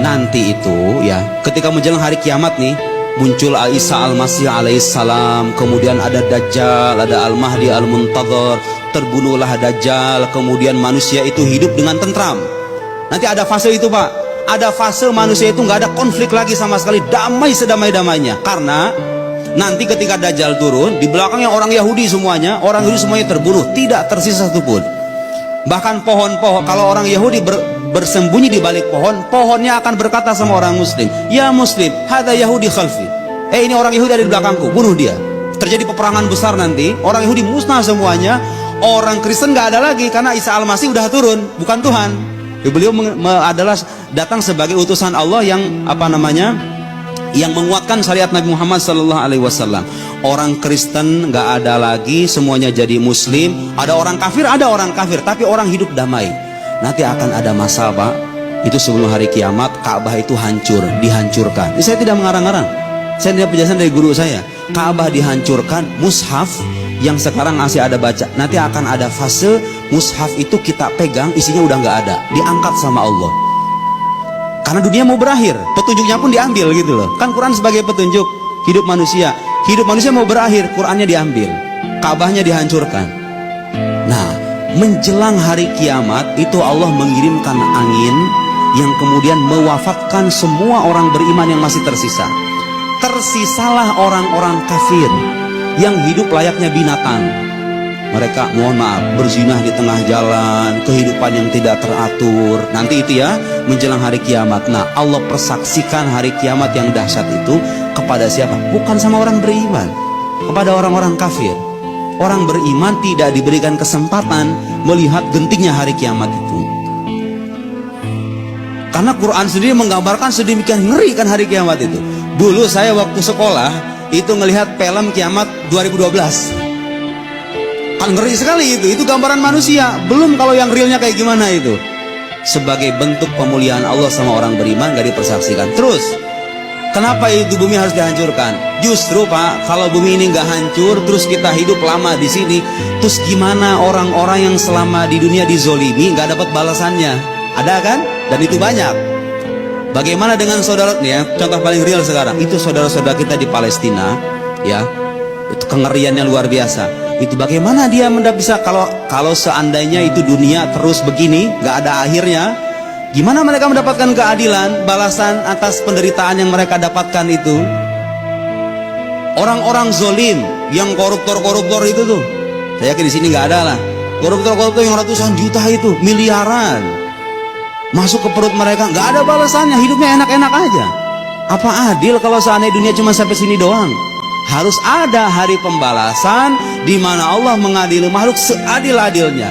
nanti itu ya, ketika menjelang hari kiamat nih, muncul Isa al-Masih alaihissalam, kemudian ada Dajjal, ada Al-Mahdi al-Muntadhar, terbunuhlah Dajjal, kemudian manusia itu hidup dengan tentram. Nanti ada fase itu Pak, ada fase manusia itu nggak ada konflik lagi sama sekali, damai sedamai-damainya. Karena nanti ketika Dajjal turun, di belakangnya orang Yahudi semuanya terbunuh, tidak tersisa satupun. Bahkan pohon-pohon, kalau orang Yahudi bersembunyi di balik pohon, pohonnya akan berkata sama orang Muslim, ya Muslim, hadza Yahudi khalfi. Ini orang Yahudi ada di belakangku, bunuh dia. Terjadi peperangan besar nanti, orang Yahudi musnah semuanya, orang Kristen nggak ada lagi karena Isa al-Masih udah turun, bukan Tuhan. Beliau adalah datang sebagai utusan Allah yang yang menguatkan syariat Nabi Muhammad sallallahu alaihi wasallam. Orang Kristen nggak ada lagi, semuanya jadi Muslim. Ada orang kafir, tapi orang hidup damai. Nanti akan ada masa Pak, itu sebelum hari kiamat, Ka'bah itu dihancurkan. Ini saya tidak mengarang-arang, saya tidak penjelasan dari guru saya. Ka'bah dihancurkan, mushaf yang sekarang masih ada baca, nanti akan ada fase mushaf itu kita pegang, isinya udah nggak ada, diangkat sama Allah. Karena dunia mau berakhir, petunjuknya pun diambil gitu loh. Kan Quran sebagai petunjuk hidup manusia mau berakhir, Qurannya diambil, Ka'bahnya dihancurkan. Nah, menjelang hari kiamat itu Allah mengirimkan angin yang kemudian mewafatkan semua orang beriman yang masih tersisa. Tersisalah orang-orang kafir yang hidup layaknya binatang. Mereka, mohon maaf, berzinah di tengah jalan, kehidupan yang tidak teratur. Nanti itu ya, menjelang hari kiamat. Nah, Allah persaksikan hari kiamat yang dahsyat itu kepada siapa? Bukan sama orang beriman, kepada orang-orang kafir. Orang beriman tidak diberikan kesempatan melihat gentingnya hari kiamat itu. Karena Quran sendiri menggambarkan sedemikian ngeri kan hari kiamat itu. Dulu saya waktu sekolah itu ngelihat film Kiamat 2012. Kan ngeri sekali itu gambaran manusia. Belum kalau yang realnya kayak gimana itu. Sebagai bentuk pemulihan Allah sama orang beriman gak dipersaksikan. Terus, kenapa itu bumi harus dihancurkan? Justru Pak, kalau bumi ini gak hancur, terus kita hidup lama di sini, terus gimana orang-orang yang selama di dunia dizolimi gak dapat balasannya? Ada kan? Dan itu banyak. Bagaimana dengan saudara nih ya? Contoh paling real sekarang itu saudara-saudara kita di Palestina, ya. Itu kengeriannya luar biasa. Itu bagaimana dia bisa kalau seandainya itu dunia terus begini, gak ada akhirnya, gimana mereka mendapatkan keadilan, balasan atas penderitaan yang mereka dapatkan itu? Orang-orang zolim, yang koruptor-koruptor itu tuh, saya yakin di sini nggak ada lah. Koruptor-koruptor yang ratusan juta itu, miliaran, masuk ke perut mereka, nggak ada balasannya, hidupnya enak-enak aja. Apa adil kalau seandainya dunia cuma sampai sini doang? Harus ada hari pembalasan di mana Allah mengadili makhluk seadil-adilnya.